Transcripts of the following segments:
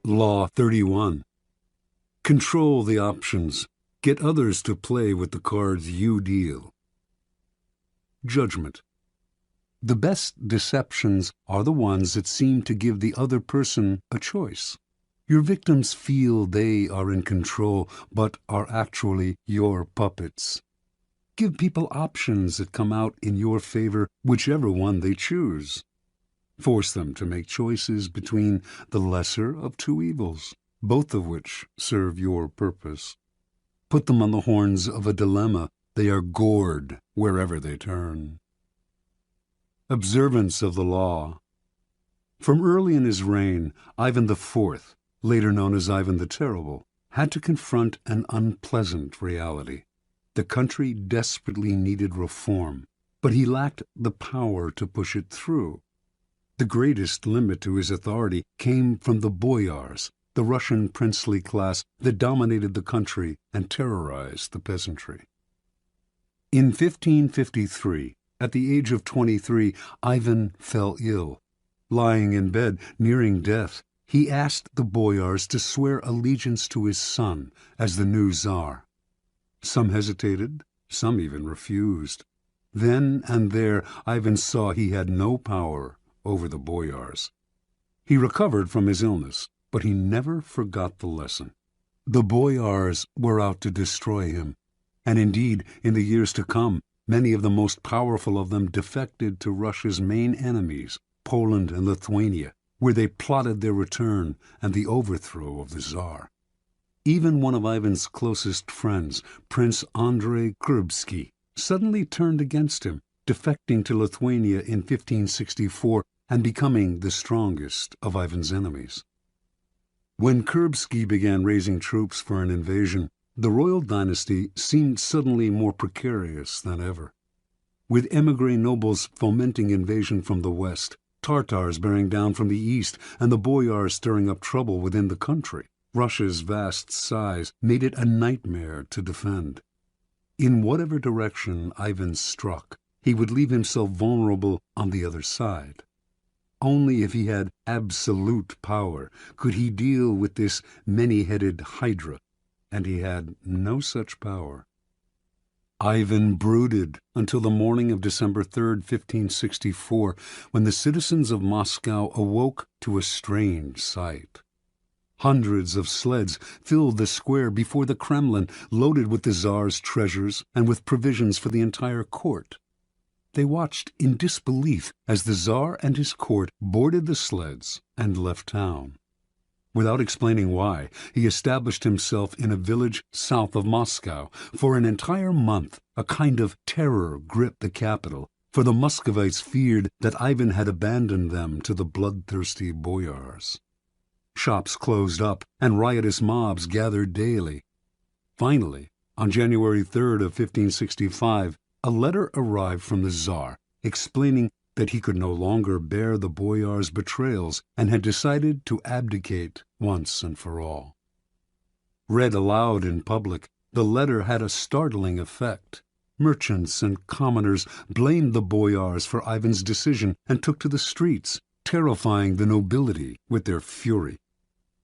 Law 31. Control the options. Get others to play with the cards you deal. Judgment. The best deceptions are the ones that seem to give the other person a choice. Your victims feel they are in control, but are actually your puppets. Give people options that come out in your favor, whichever one they choose. Force them to make choices between the lesser of two evils, both of which serve your purpose. Put them on the horns of a dilemma. They are gored wherever they turn. Observance of the law. From early in his reign, Ivan IV, later known as Ivan the Terrible, had to confront an unpleasant reality. The country desperately needed reform, but he lacked the power to push it through. The greatest limit to his authority came from the boyars, the Russian princely class that dominated the country and terrorized the peasantry. In 1553, at the age of 23, Ivan fell ill. Lying in bed, nearing death, he asked the boyars to swear allegiance to his son as the new Tsar. Some hesitated, some even refused. Then and there, Ivan saw he had no power over the boyars. He recovered from his illness, but he never forgot the lesson. The boyars were out to destroy him, and indeed, in the years to come, many of the most powerful of them defected to Russia's main enemies, Poland and Lithuania, where they plotted their return and the overthrow of the Tsar. Even one of Ivan's closest friends, Prince Andrei Kurbsky, suddenly turned against him, defecting to Lithuania in 1564 and becoming the strongest of Ivan's enemies. When Kurbsky began raising troops for an invasion, the royal dynasty seemed suddenly more precarious than ever. With émigré nobles fomenting invasion from the west, Tartars bearing down from the east, and the boyars stirring up trouble within the country, Russia's vast size made it a nightmare to defend. In whatever direction Ivan struck, he would leave himself vulnerable on the other side. Only if he had absolute power could he deal with this many-headed hydra, and he had no such power. Ivan brooded until the morning of December 3rd, 1564, when the citizens of Moscow awoke to a strange sight. Hundreds of sleds filled the square before the Kremlin, loaded with the Tsar's treasures and with provisions for the entire court. They watched in disbelief as the Tsar and his court boarded the sleds and left town. Without explaining why, he established himself in a village south of Moscow. For an entire month, a kind of terror gripped the capital, for the Muscovites feared that Ivan had abandoned them to the bloodthirsty boyars. Shops closed up, and riotous mobs gathered daily. Finally, on January 3rd of 1565, a letter arrived from the Tsar explaining that he could no longer bear the boyars' betrayals and had decided to abdicate once and for all. Read aloud in public, the letter had a startling effect. Merchants and commoners blamed the boyars for Ivan's decision and took to the streets, terrifying the nobility with their fury.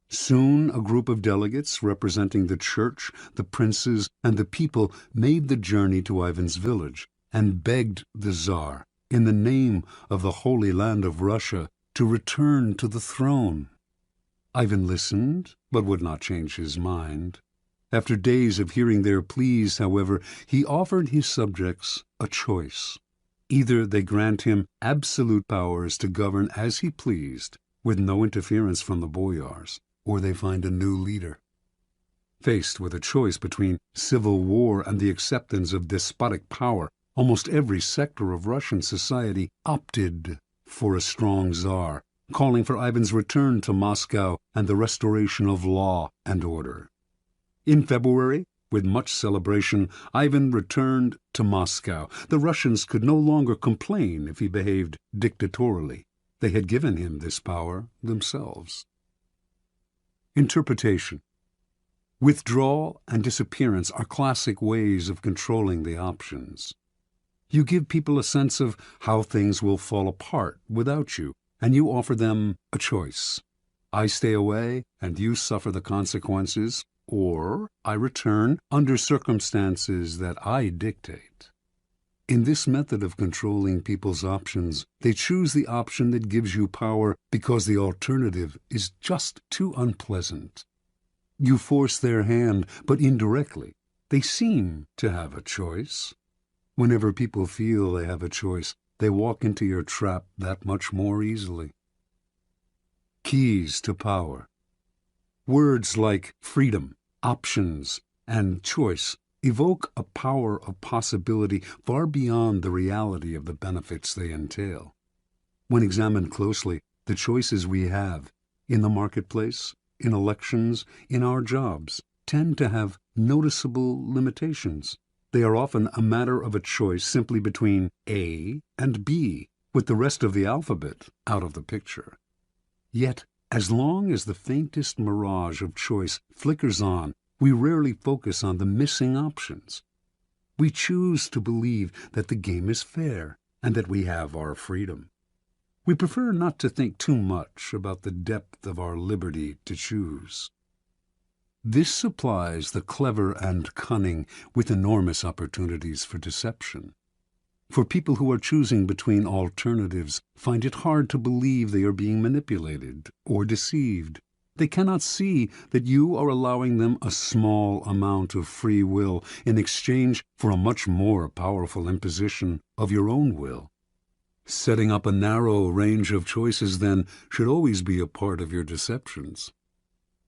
Soon a group of delegates representing the church, the princes, and the people made the journey to Ivan's village and begged the Tsar, in the name of the Holy Land of Russia, to return to the throne. Ivan listened, but would not change his mind. After days of hearing their pleas, however, he offered his subjects a choice. Either they grant him absolute powers to govern as he pleased, with no interference from the boyars, or they find a new leader. Faced with a choice between civil war and the acceptance of despotic power, almost every sector of Russian society opted for a strong Tsar, calling for Ivan's return to Moscow and the restoration of law and order. In February, with much celebration, Ivan returned to Moscow. The Russians could no longer complain if he behaved dictatorially. They had given him this power themselves. Interpretation. Withdrawal and disappearance are classic ways of controlling the options. You give people a sense of how things will fall apart without you, and you offer them a choice. I stay away and you suffer the consequences, or I return under circumstances that I dictate. In this method of controlling people's options, they choose the option that gives you power because the alternative is just too unpleasant. You force their hand, but indirectly. They seem to have a choice. Whenever people feel they have a choice, they walk into your trap that much more easily. Keys to power. Words like freedom, options, and choice evoke a power of possibility far beyond the reality of the benefits they entail. When examined closely, the choices we have in the marketplace, in elections, in our jobs, tend to have noticeable limitations. They are often a matter of a choice simply between A and B, with the rest of the alphabet out of the picture. Yet, as long as the faintest mirage of choice flickers on, we rarely focus on the missing options. We choose to believe that the game is fair and that we have our freedom. We prefer not to think too much about the depth of our liberty to choose. This supplies the clever and cunning with enormous opportunities for deception. For people who are choosing between alternatives find it hard to believe they are being manipulated or deceived. They cannot see that you are allowing them a small amount of free will in exchange for a much more powerful imposition of your own will. Setting up a narrow range of choices, then, should always be a part of your deceptions.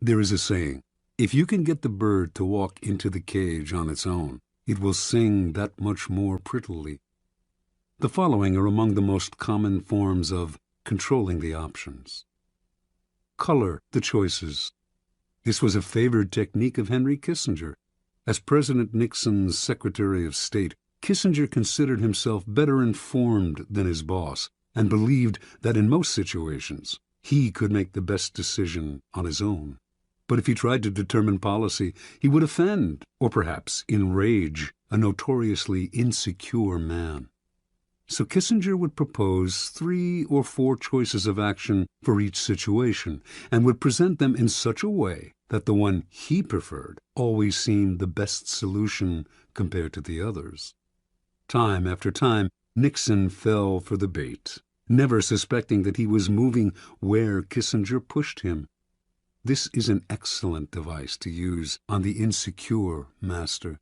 There is a saying, if you can get the bird to walk into the cage on its own, it will sing that much more prettily. The following are among the most common forms of controlling the options. Color the choices. This was a favored technique of Henry Kissinger. As President Nixon's Secretary of State, Kissinger considered himself better informed than his boss and believed that in most situations he could make the best decision on his own. But if he tried to determine policy, he would offend, or perhaps enrage, a notoriously insecure man. So Kissinger would propose 3 or 4 choices of action for each situation, and would present them in such a way that the one he preferred always seemed the best solution compared to the others. Time after time, Nixon fell for the bait, never suspecting that he was moving where Kissinger pushed him. This is an excellent device to use on the insecure master.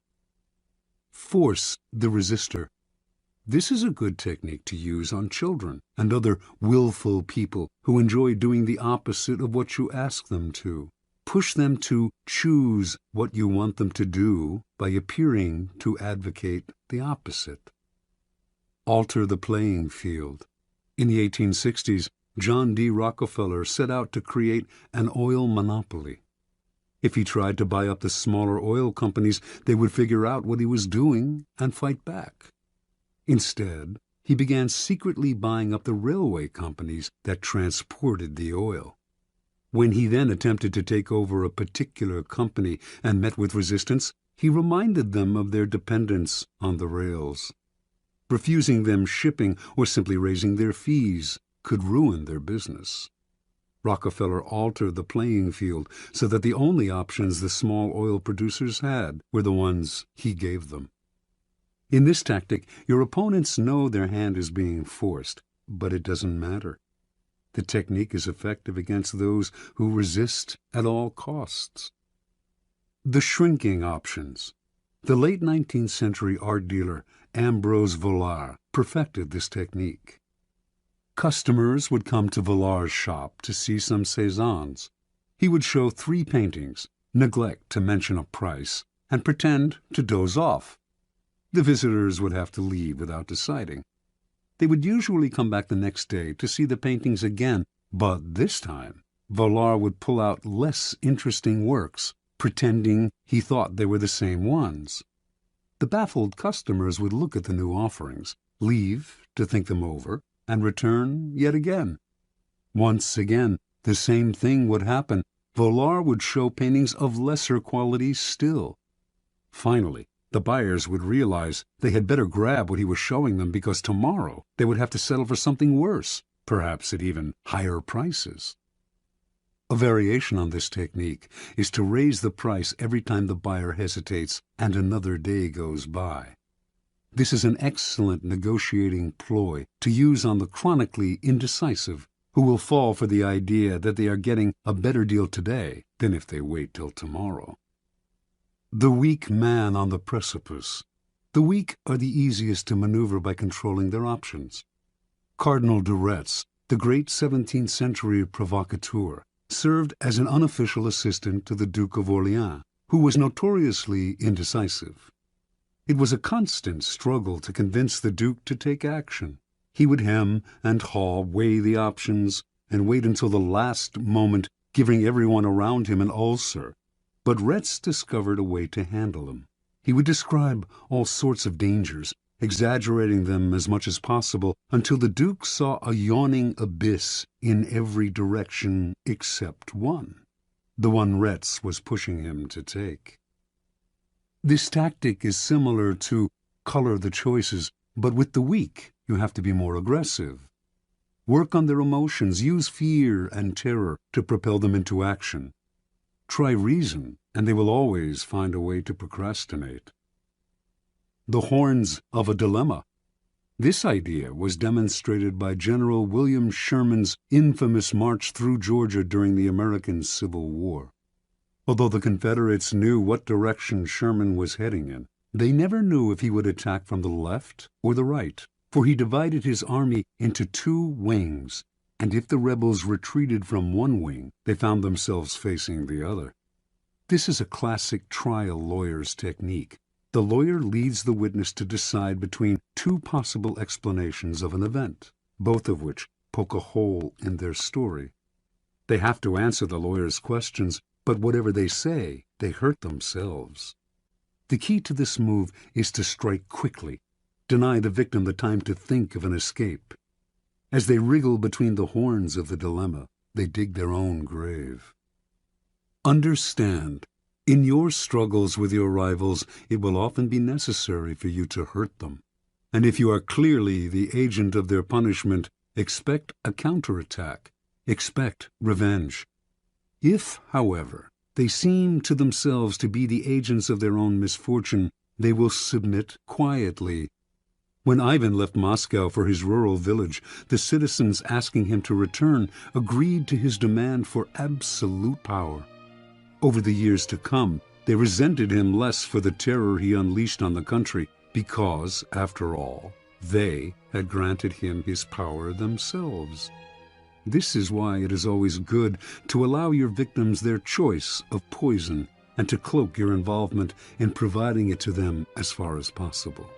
Force the resistor. This is a good technique to use on children and other willful people who enjoy doing the opposite of what you ask them to. Push them to choose what you want them to do by appearing to advocate the opposite. Alter the playing field. In the 1860s, John D. Rockefeller set out to create an oil monopoly. If he tried to buy up the smaller oil companies, they would figure out what he was doing and fight back. Instead, he began secretly buying up the railway companies that transported the oil. When he then attempted to take over a particular company and met with resistance, he reminded them of their dependence on the rails. Refusing them shipping or simply raising their fees could ruin their business. Rockefeller altered the playing field so that the only options the small oil producers had were the ones he gave them. In this tactic, your opponents know their hand is being forced, but it doesn't matter. The technique is effective against those who resist at all costs. The shrinking options. The late 19th century art dealer Ambrose Vollard perfected this technique. Customers would come to Vollard's shop to see some Cézannes. He would show 3 paintings, neglect to mention a price, and pretend to doze off. The visitors would have to leave without deciding. They would usually come back the next day to see the paintings again, but this time Vollard would pull out less interesting works, pretending he thought they were the same ones. The baffled customers would look at the new offerings, leave to think them over, and return yet again. Once again, the same thing would happen. Vollard would show paintings of lesser quality still. Finally, the buyers would realize they had better grab what he was showing them because tomorrow they would have to settle for something worse, perhaps at even higher prices. A variation on this technique is to raise the price every time the buyer hesitates and another day goes by. This is an excellent negotiating ploy to use on the chronically indecisive, who will fall for the idea that they are getting a better deal today than if they wait till tomorrow. The weak man on the precipice. The weak are the easiest to maneuver by controlling their options. Cardinal de Retz, the great 17th century provocateur, served as an unofficial assistant to the Duke of Orleans, who was notoriously indecisive. It was a constant struggle to convince the Duke to take action. He would hem and haw, weigh the options, and wait until the last moment, giving everyone around him an ulcer. But Retz discovered a way to handle him. He would describe all sorts of dangers, exaggerating them as much as possible, until the Duke saw a yawning abyss in every direction except one, the one Retz was pushing him to take. This tactic is similar to color the choices, but with the weak, you have to be more aggressive. Work on their emotions, use fear and terror to propel them into action. Try reason, and they will always find a way to procrastinate. The horns of a dilemma. This idea was demonstrated by General William Sherman's infamous march through Georgia during the American Civil War. Although the Confederates knew what direction Sherman was heading in, they never knew if he would attack from the left or the right, for he divided his army into two wings, and if the rebels retreated from one wing, they found themselves facing the other. This is a classic trial lawyer's technique. The lawyer leads the witness to decide between two possible explanations of an event, both of which poke a hole in their story. They have to answer the lawyer's questions, but whatever they say, they hurt themselves. The key to this move is to strike quickly, deny the victim the time to think of an escape. As they wriggle between the horns of the dilemma, they dig their own grave. Understand, in your struggles with your rivals, it will often be necessary for you to hurt them. And if you are clearly the agent of their punishment, expect a counterattack, expect revenge. If, however, they seem to themselves to be the agents of their own misfortune, they will submit quietly. When Ivan left Moscow for his rural village, the citizens asking him to return agreed to his demand for absolute power. Over the years to come, they resented him less for the terror he unleashed on the country, because, after all, they had granted him his power themselves. This is why it is always good to allow your victims their choice of poison and to cloak your involvement in providing it to them as far as possible.